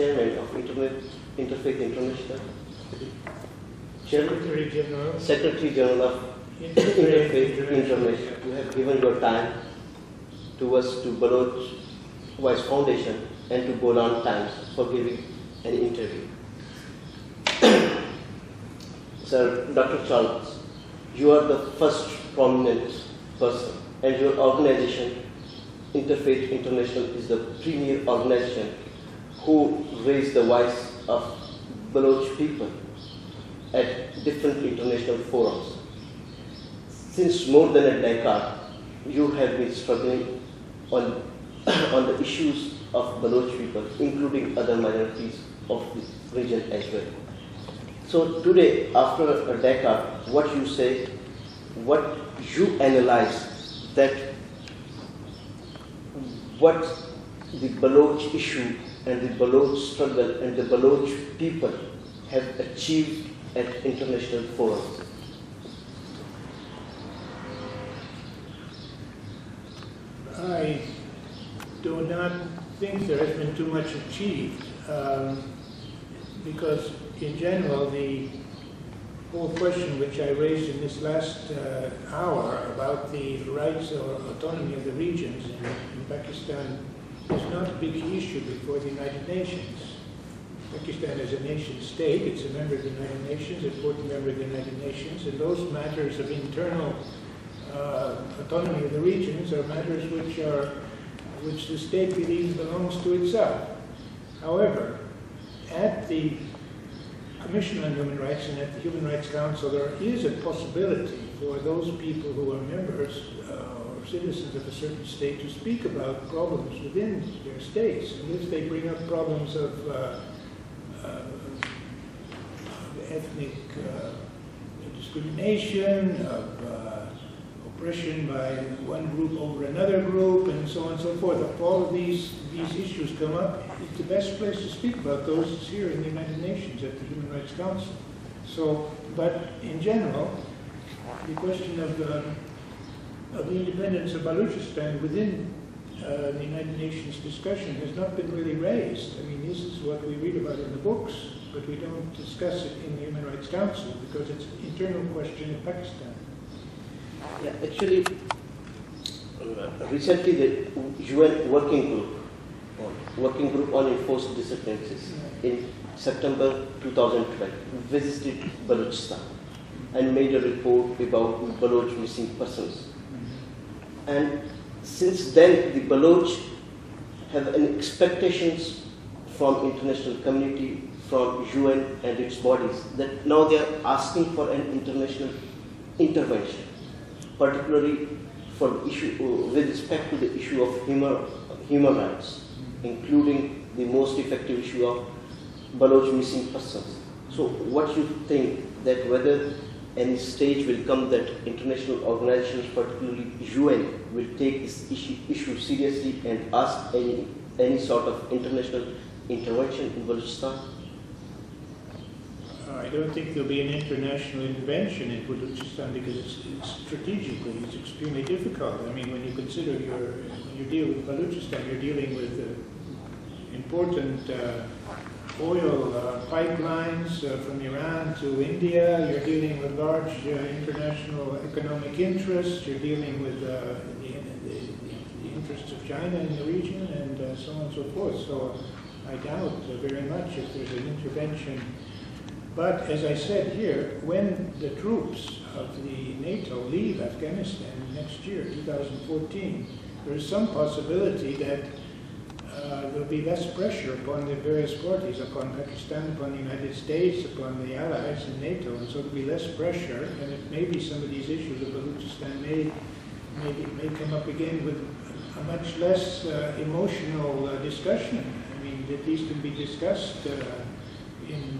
chairman of Interfaith International, Secretary General of Interfaith International. You have given your time to us, to Baloch Voice Foundation, and to Bolan Times for giving an interview. Sir, Dr. Charles, you are the first prominent person, and your organization, Interfaith International, is the premier organization who raised the voice of Baloch people at different international forums. Since more than a decade, you have been struggling on the issues of Baloch people, including other minorities of the region as well. So today, after a decade, what you say, what you analyze, that what the Baloch issue and the Baloch struggle and the Baloch people have achieved at international forums. I do not think there has been too much achieved, because in general the whole question which I raised in this last hour about the rights or autonomy of the regions in Pakistan is not a big issue before the United Nations. Pakistan is a nation state, it's a member of the United Nations, an important member of the United Nations, and those matters of internal autonomy of the regions are matters which the state believes belongs to itself. However, at the Commission on Human Rights and at the Human Rights Council, there is a possibility for those people who are members or citizens of a certain state to speak about problems within their states. And if they bring up problems of ethnic discrimination, of oppression by one group over another group, and so on and so forth. If all of these issues come up, the best place to speak about those is here in the United Nations at the Human Rights Council. So, but in general, the question of the independence of Balochistan within the United Nations discussion has not been really raised. I mean, this is what we read about in the books, but we don't discuss it in the Human Rights Council because it's an internal question in Pakistan. Yeah, actually, recently the UN working group on enforced disappearances in September 2012 visited Balochistan and made a report about Baloch missing persons. And since then, the Baloch have an expectations from international community, from UN and its bodies, that now they are asking for an international intervention, particularly for the issue with respect to the issue of human rights, including the most effective issue of Baloch missing persons. So what you think that whether any stage will come that international organizations, particularly UN, will take this issue seriously and ask any sort of international intervention in Balochistan? I don't think there'll be an international intervention in Balochistan because it's strategically it's extremely difficult. I mean, when you consider when you deal with Balochistan, you're dealing with important oil pipelines from Iran to India. You're dealing with large international economic interests. You're dealing with the interests of China in the region, and so on and so forth. So I doubt very much if there's an intervention. But as I said here, when the troops of the NATO leave Afghanistan next year, 2014, there is some possibility that there will be less pressure upon the various parties, upon Pakistan, upon the United States, upon the allies in NATO, and so there will be less pressure, and it may be some of these issues of Balochistan may come up again with a much less emotional discussion. I mean, that these can be discussed in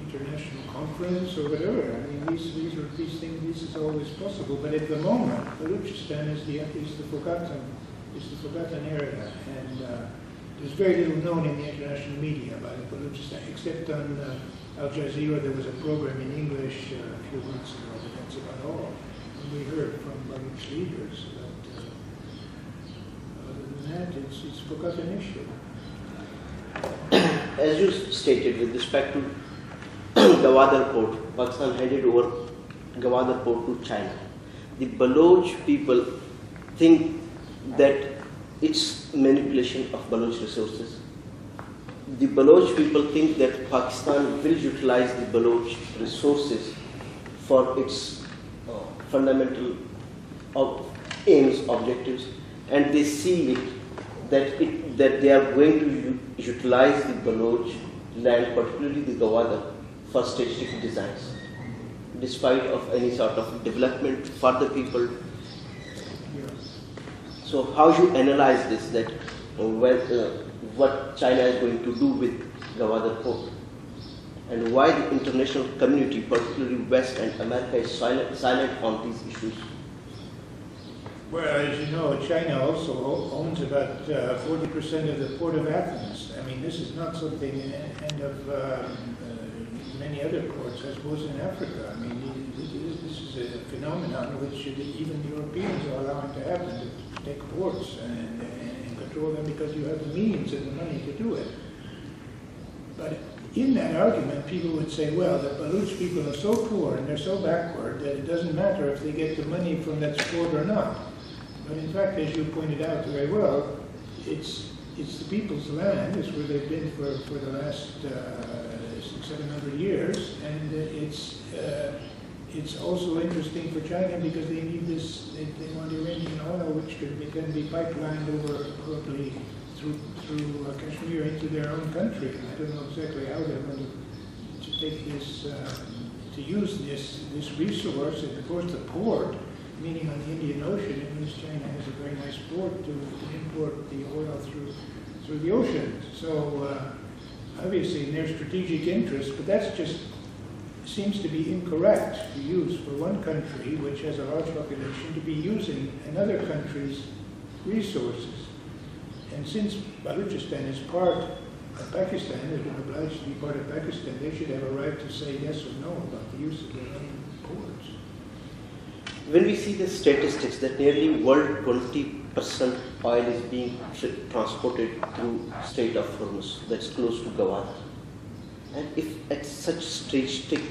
international conference or whatever. I mean, these things. This is always possible. But at the moment, Balochistan is the forgotten area, and there's very little known in the international media about Balochistan, except on Al Jazeera. There was a program in English a few months ago, but that's about all. And we heard from Baloch leaders. But other than that, it's a forgotten issue. as you stated, with respect to Gwadar port, Pakistan handed over Gwadar port to China. The Baloch people think that it's manipulation of Baloch resources. The Baloch people think that Pakistan will utilize the Baloch resources for its fundamental aims, objectives, and they see it that they are going to utilize the Baloch land, particularly the Gwadar, for strategic designs, despite of any sort of development for the people. So how you analyze this, that what China is going to do with Gwadar port, and why the international community, particularly West and America, is silent on these issues? Well, as you know, China also owns about 40% of the port of Athens. I mean, this is not something, and of many other ports, I suppose, in Africa. I mean, this is a phenomenon which even the Europeans are allowing to happen, to take ports and control them because you have the means and the money to do it. But in that argument, people would say, well, the Baloch people are so poor and they're so backward that it doesn't matter if they get the money from that port or not. But in fact, as you pointed out very well, it's the people's land. It's where they've been for the last 600-700 years, and it's also interesting for China because they need this. They want Iranian oil, which can be pipelined over probably through Kashmir into their own country. I don't know exactly how they're going to take this to use this resource, and of course the port, meaning on the Indian Ocean, it means China has a very nice port to import the oil through the ocean. So obviously in their strategic interest, but that's just seems to be incorrect to use for one country, which has a large population, to be using another country's resources. And since Balochistan is part of Pakistan, has been obliged to be part of Pakistan, they should have a right to say yes or no about the use of their own ports. When we see the statistics that nearly world 20% oil is being transported through Strait of Hormuz, that's close to Gwadar, and if at such strategic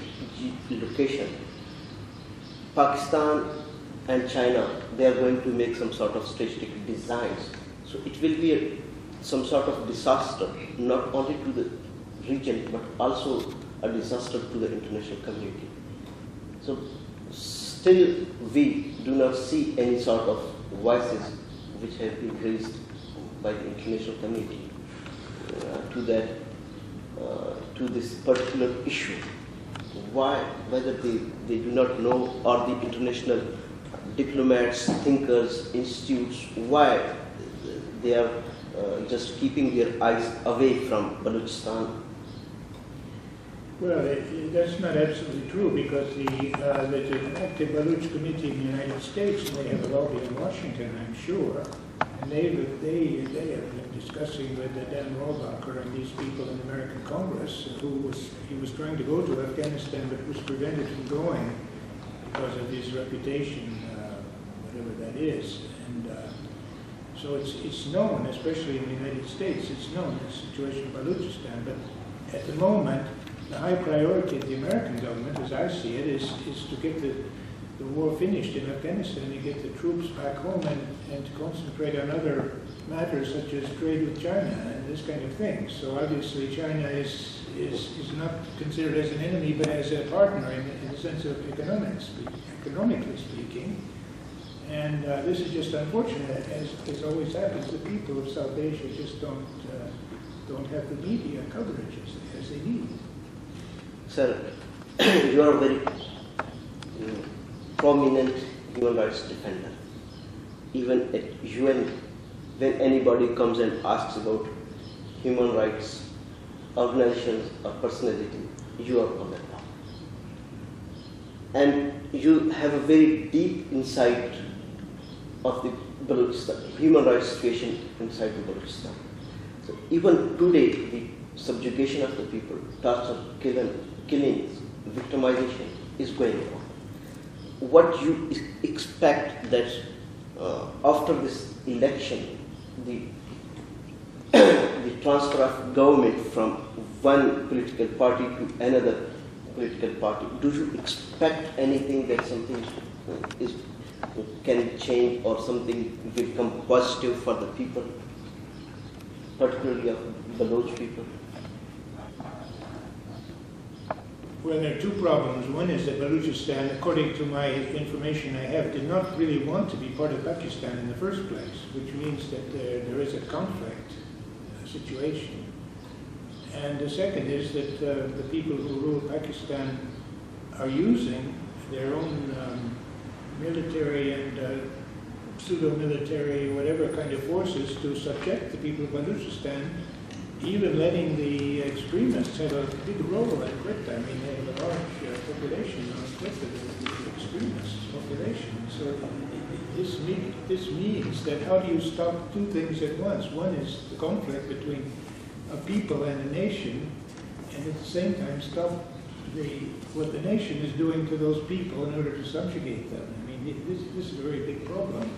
location, Pakistan and China, they are going to make some sort of strategic designs, so it will be some sort of disaster, not only to the region, but also a disaster to the international community. So still we do not see any sort of voices which have been raised by the international community to this particular issue. Why? Whether they do not know, or the international diplomats, thinkers, institutes, why they are just keeping their eyes away from Balochistan? Well, that's not absolutely true, because there's an active Baloch committee in the United States, and they have a lobby in Washington, I'm sure. And they have been discussing with Dan Rohrabacher and these people in the American Congress, he was trying to go to Afghanistan, but was prevented from going because of his reputation, whatever that is. And so it's known, especially in the United States, it's known the situation in Balochistan. But at the moment, the high priority of the American government, as I see it, is to get the war finished in Afghanistan and get the troops back home and to concentrate on other matters such as trade with China and this kind of thing. So obviously China is not considered as an enemy, but as a partner in the sense of economically speaking. And this is just unfortunate, as always happens. The people of South Asia just don't have the media coverage as they need. Sir, you are a very prominent human rights defender. Even at UN, when anybody comes and asks about human rights organizations or personality, you are on the top. And you have a very deep insight of the Balochistan, human rights situation inside the Balochistan. So even today, the subjugation of the people, torture, killings, victimization is going on. What you expect that after this election, the transfer of government from one political party to another political party, do you expect anything that something can change or something will become positive for the people, particularly of Baloch people? Well, there are two problems. One is that Balochistan, according to my information I have, did not really want to be part of Pakistan in the first place, which means that there is a conflict situation. And the second is that the people who rule Pakistan are using their own military and pseudo-military, whatever kind of forces to subject the people of Balochistan, even letting the extremists have a big role at Quetta. I mean, they have a large population on Quetta, the extremist population. So this means that how do you stop two things at once? One is the conflict between a people and a nation, and at the same time stop what the nation is doing to those people in order to subjugate them. I mean, this is a very big problem.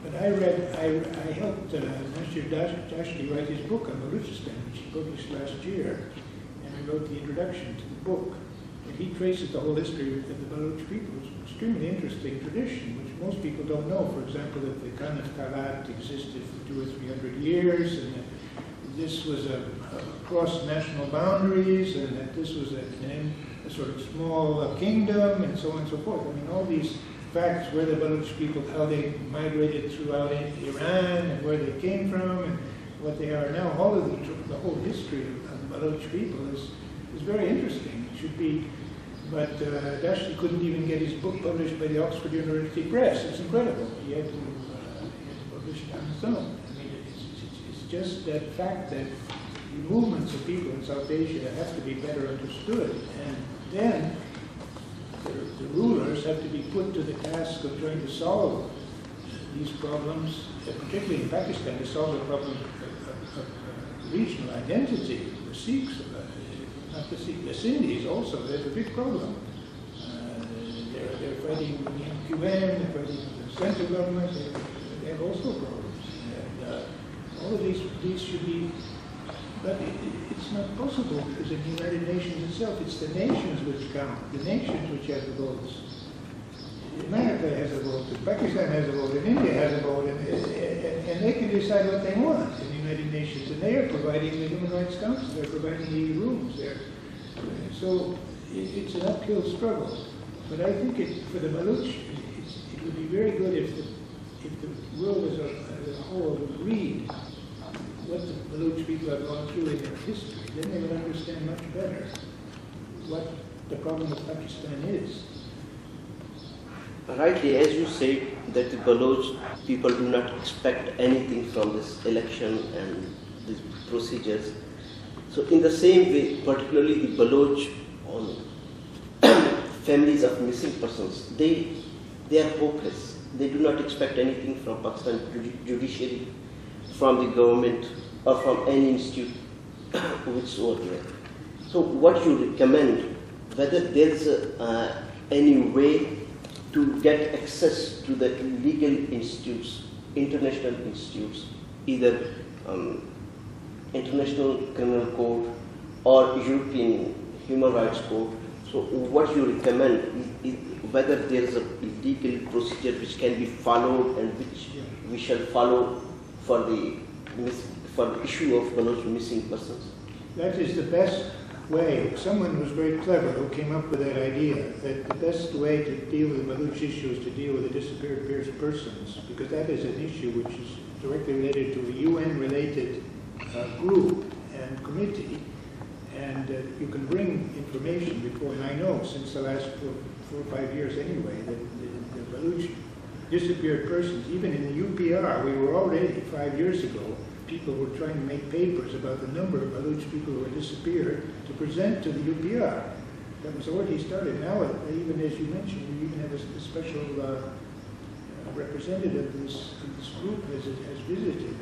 But I helped Mr. Dashti write his book on Balochistan, which he published last year, and I wrote the introduction to the book. And he traces the whole history of the Baloch people. It's an extremely interesting tradition, which most people don't know. For example, that the Khan of Talat existed for 200 or 300 years, and that this was across national boundaries, and that this was a sort of small kingdom, and so on and so forth. I mean, all these facts, where the Baloch people, how they migrated throughout Iran, and where they came from, and what they are now, all of the whole history of the Baloch people is very interesting. It should be, but Dashti couldn't even get his book published by the Oxford University Press. It's incredible. He had to publish it on his own. I mean, it's just that fact that the movements of people in South Asia have to be better understood, and then the rulers have to be put to the task of trying to solve these problems, particularly in Pakistan, to solve the problem of regional identity. The Sikhs, not the Sikhs, the Sindhis also, there's a big problem. They're fighting the MQM, they're fighting the central government, they have also problems. And all of these should be, but it's not possible, because in the United Nations itself, it's the nations which count, the nations which have the votes. America has a vote, Pakistan has a vote, and India has a vote, and they can decide what they want in the United Nations, and they are providing the Human Rights Council, they're providing the rooms there. So it's an uphill struggle. But I think for the Baloch, it would be very good if the world as a whole agreed what the Baloch people have gone through in their history. Then they would understand much better what the problem of Pakistan is. Rightly, as you say, that the Baloch people do not expect anything from this election and these procedures. So in the same way, particularly the Baloch families of missing persons, they are hopeless. They do not expect anything from Pakistan judiciary, from the government, or from any institute which over there. So what you recommend, whether there is any way to get access to the legal institutes, international institutes, either International Criminal Court or European Human Rights Court. So what you recommend is whether there is a legal procedure which can be followed and which we shall follow for the issue of Baloch missing persons. That is the best way. Someone was very clever who came up with that idea, that the best way to deal with the Baloch issue is to deal with the disappeared persons, because that is an issue which is directly related to a UN-related group and committee, and you can bring information before, and I know since the last 4 or 5 years anyway, that the Baloch disappeared persons, even in the UPR, we were already 5 years ago, people were trying to make papers about the number of Baloch people who were disappeared to present to the UPR. That was already started. Now, even as you mentioned, we even have a special representative of this group has visited,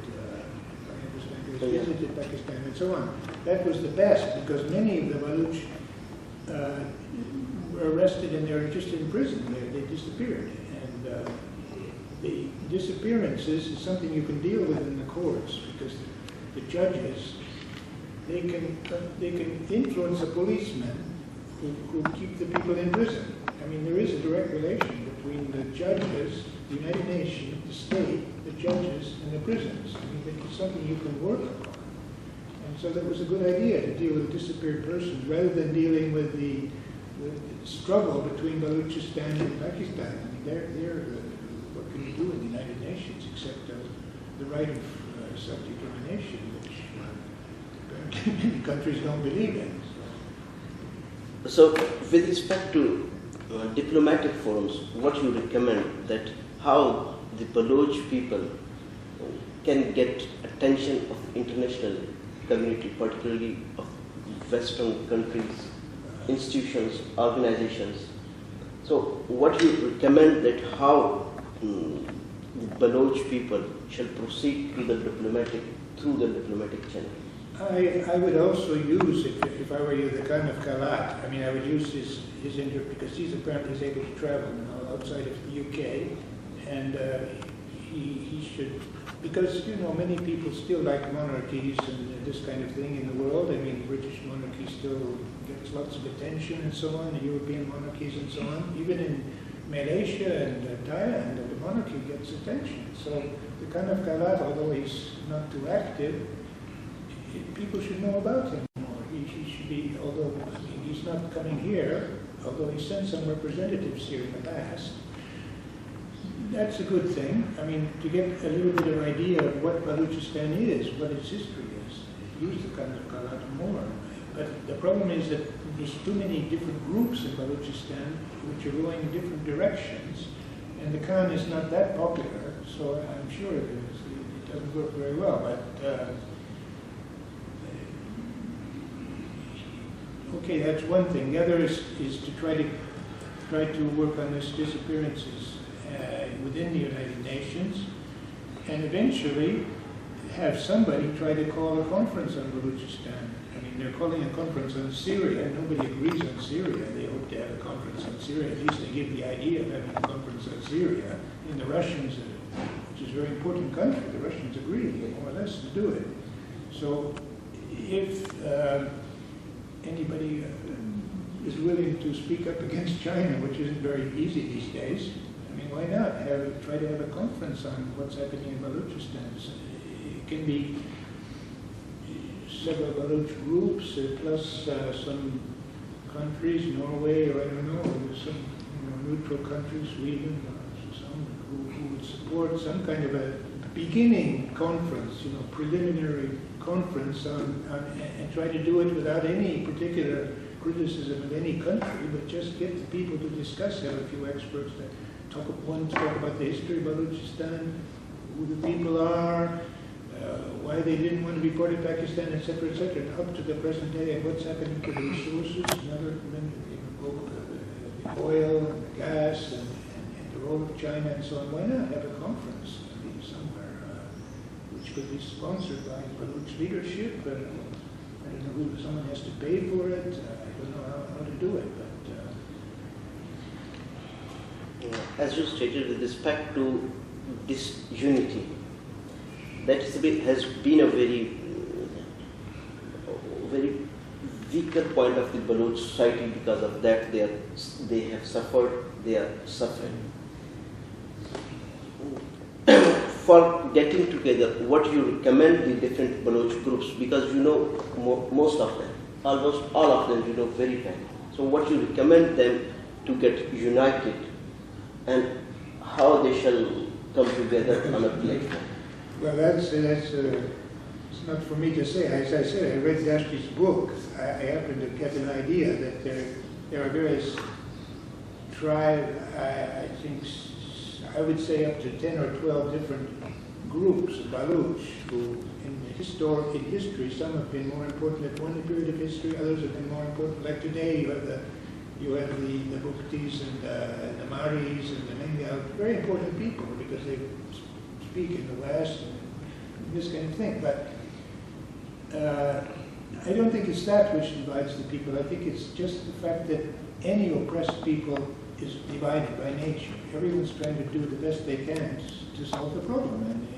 I understand, has visited Pakistan and so on. That was the best, because many of the Baloch were arrested and they're just in prison. They disappeared. And the disappearances is something you can deal with in the courts, because the judges they can influence a policeman who keep the people in prison. I mean, there is a direct relation between the judges, the United Nations, the state, the judges, and the prisons. I mean, it's something you can work upon. And so that was a good idea to deal with disappeared persons rather than dealing with the struggle between Balochistan and Pakistan. I mean, what can you do in the United Nations except the right of self-determination, which apparently many countries don't believe in. So, with respect to diplomatic forums, what you recommend that how the Baloch people can get attention of the international community, particularly of Western countries, institutions, organizations. So, what you recommend that how the Baloch people shall proceed through the diplomatic channel? I would also use, if I were you, the Khan of Kalat. I mean, I would use his interview because he's apparently able to travel now outside of the UK, and he should, because you know many people still like monarchies and this kind of thing in the world. I mean, the British monarchy still gets lots of attention and so on. The European monarchies and so on. Even in Malaysia and Thailand, the monarchy gets attention. So the Khan of Kalat, although he's not too active, people should know about him more. He should be, although I mean, he's not coming here, although he sent some representatives here in the past. That's a good thing. I mean, to get a little bit of idea of what Balochistan is, what its history is, use the Khan of Kalat more. But the problem is that there's too many different groups in Balochistan which are going in different directions, and the Khan is not that popular, so I'm sure it doesn't work very well. But okay, that's one thing. The other is to try to work on these disappearances within the United Nations, and eventually have somebody try to call a conference on Balochistan. I mean, they're calling a conference on Syria. Nobody agrees on Syria. They hope to have a conference on Syria. At least they give the idea of having a conference on Syria. And the Russians, which is a very important country, the Russians agree, more or less, to do it. So if anybody is willing to speak up against China, which isn't very easy these days, I mean, why not try to have a conference on what's happening in Balochistan? It can be several Baloch groups, plus some countries, Norway, or I don't know, some neutral countries, Sweden, some who would support some kind of a beginning conference, preliminary conference and try to do it without any particular criticism of any country, but just get the people to discuss, have a few experts that talk about the history of Balochistan, who the people are, why they didn't want to be part of Pakistan, etc., up to the present day, and what's happening to the resources, the oil and the gas and the role of China and so on. Why not have a conference somewhere which could be sponsored by Baloch leadership? I don't know who, someone has to pay for it. I don't know how to do it, but as you stated, with respect to disunity, that has been a very weaker point of the Baloch society. Because of that, they have suffered, they are suffering. For getting together, what you recommend the different Baloch groups, because most of them, almost all of them very well. So what you recommend them to get united and how they shall come together on a platform? Well, that's it's not for me to say. As I said, I read Zashti's book. I happen to get an idea that there are various tribes, I would say up to 10 or 12 different groups of Baloch who, in history, some have been more important at one period of history, others have been more important. Like today, you have the Buktis and the Maris and the Mengal, very important people because they speak in the West and this kind of thing. But I don't think it's that which divides the people. I think it's just the fact that any oppressed people is divided by nature. Everyone's trying to do the best they can to solve the problem, and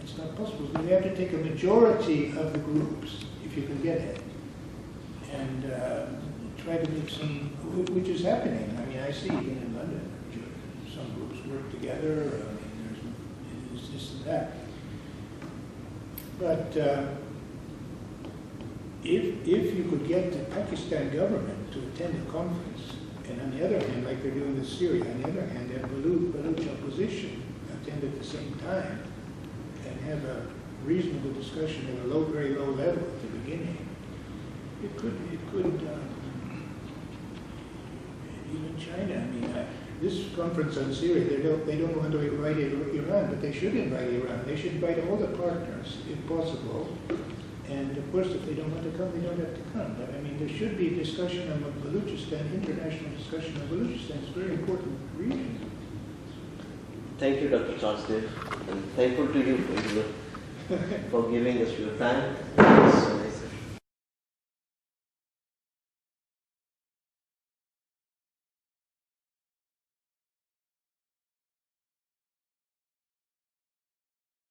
it's not possible. You have to take a majority of the groups. If if you can get it, and try to make some, which is happening. I mean, I see even in London, some groups work together. I mean, there's this and that. But if you could get the Pakistan government to attend a conference, and on the other hand, like they're doing with Syria, on the other hand, have Baluch opposition attend at the same time, and have a reasonable discussion at a very low level at the beginning, it could even China. I mean, this conference on Syria, they don't want to invite Iran, but they should invite Iran. They should invite all the partners, if possible. And of course, if they don't want to come, they don't have to come. But I mean, there should be discussion on Balochistan, international discussion on Balochistan. It's a very important region. Thank you, Dr. Charles, and thankful to you for giving us your time.